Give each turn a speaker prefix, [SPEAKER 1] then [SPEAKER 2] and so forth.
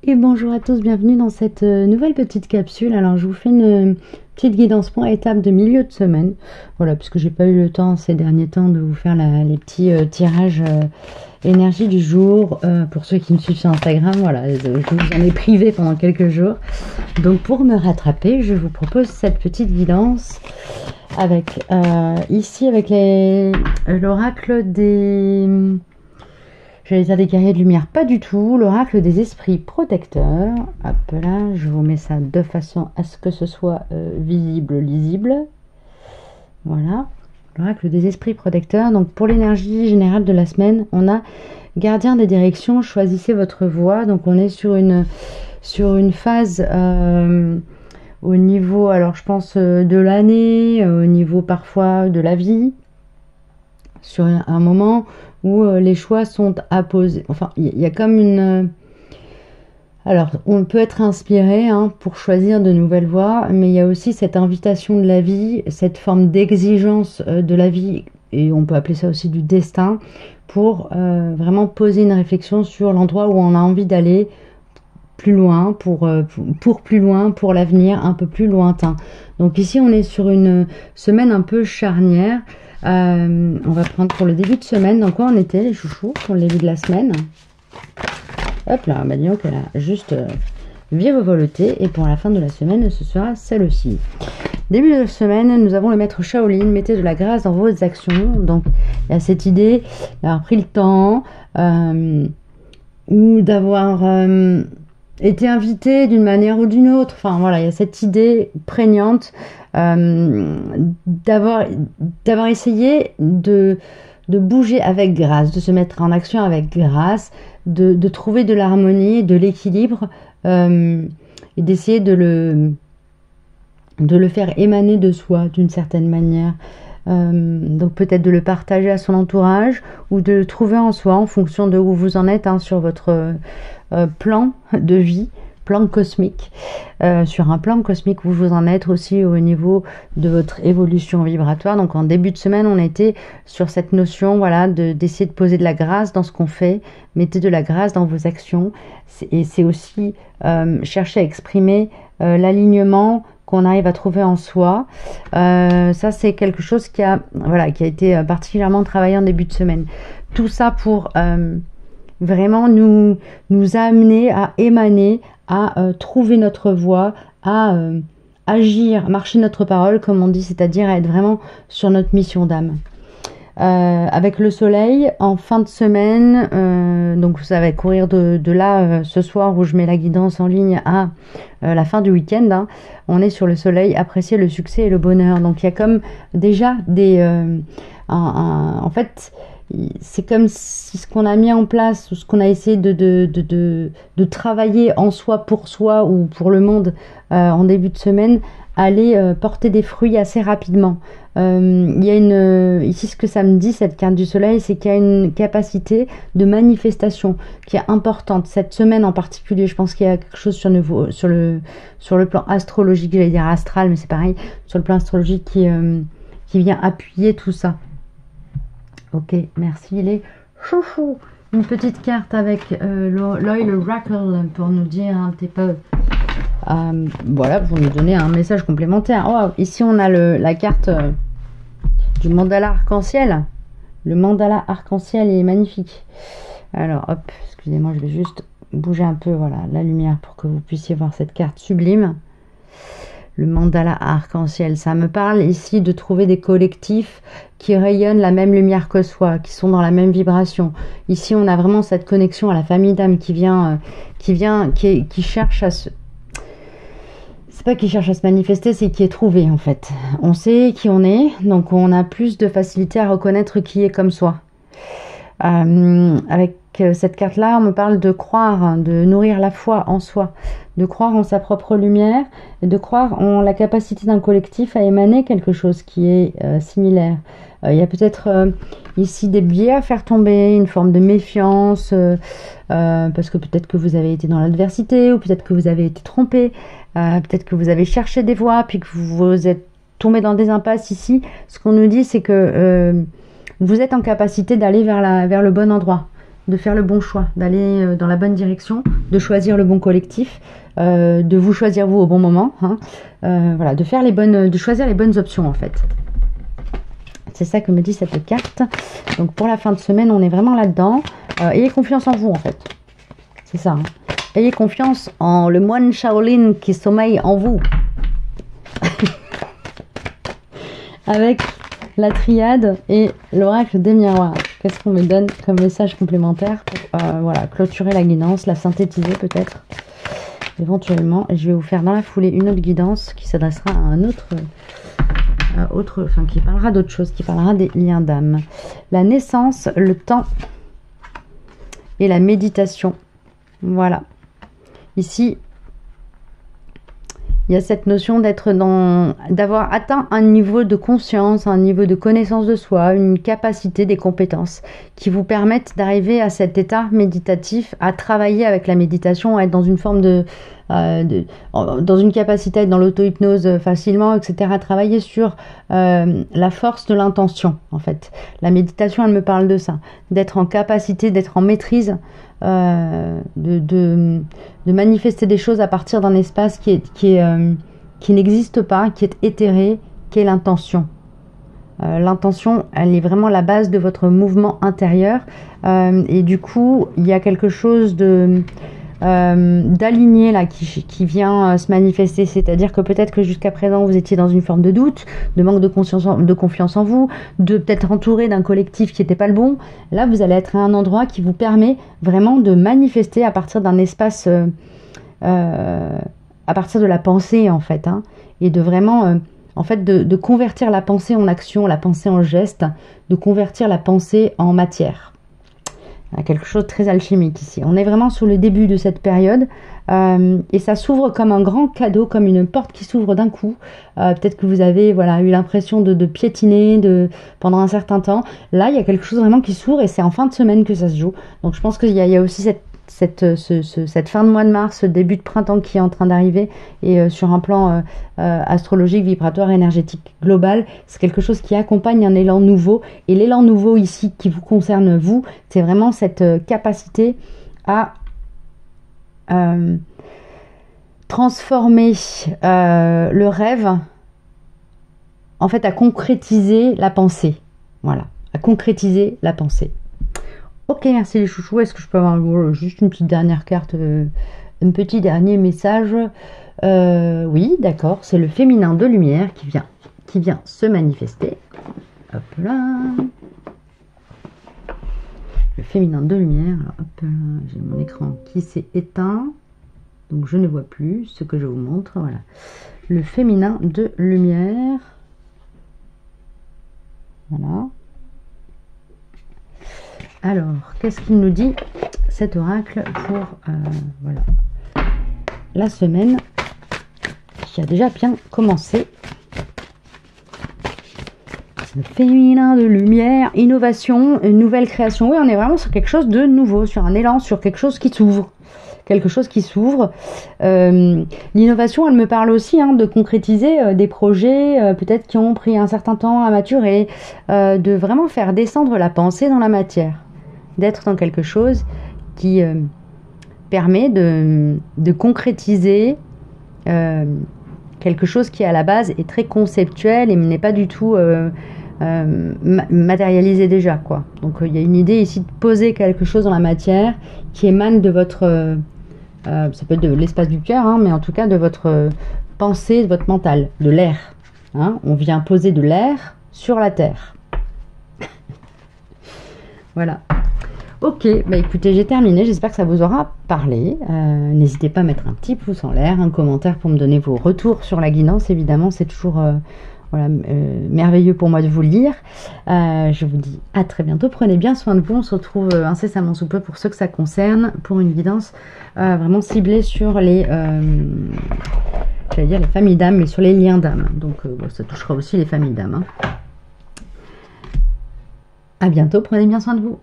[SPEAKER 1] Et bonjour à tous, bienvenue dans cette nouvelle petite capsule. Alors je vous fais une petite guidance point étape de milieu de semaine. Voilà, puisque j'ai pas eu le temps ces derniers temps de vous faire les petits tirages énergie du jour. Pour ceux qui me suivent sur Instagram, voilà, je vous en ai privé pendant quelques jours. Donc pour me rattraper, je vous propose cette petite guidance avec ici avec l'oracle des... J'allais dire des guerriers de lumière, pas du tout. L'oracle des esprits protecteurs. Hop là, je vous mets ça de façon à ce que ce soit visible, lisible. Voilà. L'oracle des esprits protecteurs. Donc pour l'énergie générale de la semaine, on a gardien des directions, choisissez votre voie. Donc on est sur une phase au niveau, alors je pense de l'année, au niveau parfois de la vie, sur un moment où les choix sont à poser. Enfin, il y a comme une... Alors, on peut être inspiré pour choisir de nouvelles voies, mais il y a aussi cette invitation de la vie, cette forme d'exigence de la vie, et on peut appeler ça aussi du destin, pour vraiment poser une réflexion sur l'endroit où on a envie d'aller plus loin, pour plus loin, pour l'avenir un peu plus lointain. Donc ici, on est sur une semaine un peu charnière. On va prendre pour le début de semaine. Dans quoi on était, les chouchous, pour le début de la semaine? Hop là, bah disons qu'elle a juste virevolté. Et pour la fin de la semaine, ce sera celle aussi. Début de semaine, nous avons le maître Shaolin. Mettez de la grâce dans vos actions. Donc, il y a cette idée d'avoir pris le temps ou d'avoir été invité d'une manière ou d'une autre. Enfin, voilà, il y a cette idée prégnante d'avoir essayé de bouger avec grâce, de se mettre en action avec grâce, de trouver de l'harmonie, de l'équilibre et d'essayer de le faire émaner de soi d'une certaine manière. Donc peut-être de le partager à son entourage ou de le trouver en soi en fonction de où vous en êtes sur votre plan de vie, plan cosmique, sur un plan cosmique où vous en êtes aussi au niveau de votre évolution vibratoire. Donc en début de semaine, on était sur cette notion, voilà, d'essayer de poser de la grâce dans ce qu'on fait. Mettez de la grâce dans vos actions, et c'est aussi chercher à exprimer l'alignement qu'on arrive à trouver en soi. Ça, c'est quelque chose qui a été particulièrement travaillé en début de semaine. Tout ça pour vraiment nous amener à émaner, à trouver notre voie, à agir, marcher notre parole, comme on dit, c'est-à-dire à être vraiment sur notre mission d'âme. Avec le soleil en fin de semaine, donc ça va courir de là ce soir où je mets la guidance en ligne à la fin du week-end, on est sur le soleil, apprécier le succès et le bonheur. Donc il y a comme déjà en fait c'est comme si ce qu'on a mis en place ou ce qu'on a essayé de travailler en soi pour soi ou pour le monde en début de semaine allait porter des fruits assez rapidement. Il y a ici ce que ça me dit, cette carte du soleil, c'est qu'il y a une capacité de manifestation qui est importante cette semaine en particulier. Je pense qu'il y a quelque chose sur le plan astrologique, j'allais dire astral, mais c'est pareil, sur le plan astrologique qui vient appuyer tout ça. Ok, merci les chouchous. Une petite carte avec l'oil oracle pour nous dire un petit peu, voilà, pour nous donner un message complémentaire. Oh, ici on a la carte du mandala arc-en-ciel. Le mandala arc-en-ciel est magnifique. Alors hop, excusez-moi, je vais juste bouger un peu, voilà, la lumière pour que vous puissiez voir cette carte sublime. Le mandala arc-en-ciel, ça me parle ici de trouver des collectifs qui rayonnent la même lumière que soi, qui sont dans la même vibration. Ici, on a vraiment cette connexion à la famille d'âme qui cherche à se... C'est pas qui cherche à se manifester, c'est qui est trouvé en fait. On sait qui on est, donc on a plus de facilité à reconnaître qui est comme soi. Avec cette carte-là, on me parle de croire, de nourrir la foi en soi, de croire en sa propre lumière et de croire en la capacité d'un collectif à émaner quelque chose qui est similaire. Il y a peut-être ici des biais à faire tomber, une forme de méfiance, parce que peut-être que vous avez été dans l'adversité ou peut-être que vous avez été trompé, peut-être que vous avez cherché des voies puis que vous êtes tombé dans des impasses ici. Ce qu'on nous dit, c'est que vous êtes en capacité d'aller vers le bon endroit. de faire le bon choix, d'aller dans la bonne direction, de choisir le bon collectif, de vous choisir vous au bon moment, hein, voilà, de choisir les bonnes options en fait. C'est ça que me dit cette carte. Donc pour la fin de semaine, on est vraiment là-dedans. Ayez confiance en vous en fait. C'est ça. Hein. Ayez confiance en le moine Shaolin qui sommeille en vous. Avec la triade et l'oracle des miroirs. Qu'est-ce qu'on me donne comme message complémentaire pour voilà, clôturer la guidance, la synthétiser peut-être éventuellement. Et je vais vous faire dans la foulée une autre guidance qui s'adressera à un autre... qui parlera d'autre chose, qui parlera des liens d'âme. La naissance, le temps et la méditation. Voilà. Ici, il y a cette notion d'avoir atteint un niveau de conscience, un niveau de connaissance de soi, une capacité, des compétences qui vous permettent d'arriver à cet état méditatif, à travailler avec la méditation, à être dans une forme dans une capacité à être dans l'auto-hypnose facilement, etc. À travailler sur la force de l'intention, en fait. La méditation, elle me parle de ça, d'être en capacité, d'être en maîtrise, de manifester des choses à partir d'un espace qui n'existe pas, qui est éthéré, qui est l'intention. L'intention, elle est vraiment la base de votre mouvement intérieur. Et du coup, il y a quelque chose d'aligné là qui vient se manifester, c'est-à-dire que peut-être que jusqu'à présent vous étiez dans une forme de doute, de manque de confiance en vous, de peut-être entouré d'un collectif qui n'était pas le bon. Là vous allez être à un endroit qui vous permet vraiment de manifester à partir d'un espace à partir de la pensée en fait, hein, et de vraiment en fait de convertir la pensée en action, la pensée en geste, de convertir la pensée en matière. Quelque chose de très alchimique ici. On est vraiment sur le début de cette période et ça s'ouvre comme un grand cadeau, comme une porte qui s'ouvre d'un coup. Peut-être que vous avez eu l'impression de piétiner pendant un certain temps. Là, il y a quelque chose vraiment qui s'ouvre et c'est en fin de semaine que ça se joue. Donc je pense qu'il y a aussi cette fin de mois de mars, ce début de printemps qui est en train d'arriver et sur un plan astrologique, vibratoire, énergétique global, c'est quelque chose qui accompagne un élan nouveau. Et l'élan nouveau ici qui vous concerne vous, c'est vraiment cette capacité à transformer le rêve, en fait à concrétiser la pensée. Voilà, à concrétiser la pensée. Ok, merci les chouchous. Est-ce que je peux avoir juste une petite dernière carte, un petit dernier message? Oui, d'accord. C'est le féminin de lumière qui vient se manifester. Hop là. Le féminin de lumiire. Alors, hop là, j'ai mon écran qui s'est éteint. Donc je ne vois plus ce que je vous montre. Voilà. Le féminin de lumière. Voilà. Alors, qu'est-ce qu'il nous dit cet oracle pour voilà, la semaine qui a déjà bien commencé? Le féminin de lumière, innovation, une nouvelle création. Oui, on est vraiment sur quelque chose de nouveau, sur un élan, sur quelque chose qui s'ouvre. Quelque chose qui s'ouvre. L'innovation, elle me parle aussi de concrétiser des projets peut-être qui ont pris un certain temps à maturer, de vraiment faire descendre la pensée dans la matière. D'être dans quelque chose qui permet de concrétiser quelque chose qui à la base est très conceptuel et n'est pas du tout matérialisé déjà, quoi. Donc il y a une idée ici de poser quelque chose dans la matière qui émane de votre ça peut être de l'espace du cœur, mais en tout cas de votre pensée, de votre mental, de l'air. On vient poser de l'air sur la terre. Voilà. Ok, bah écoutez, j'ai terminé. J'espère que ça vous aura parlé. N'hésitez pas à mettre un petit pouce en l'air, un commentaire pour me donner vos retours sur la guidance. Évidemment, c'est toujours merveilleux pour moi de vous lire. Je vous dis à très bientôt. Prenez bien soin de vous. On se retrouve incessamment sous peu pour ceux que ça concerne, pour une guidance vraiment ciblée sur les familles d'âme, mais sur les liens d'âme. Donc ça touchera aussi les familles d'âme. À bientôt. Prenez bien soin de vous.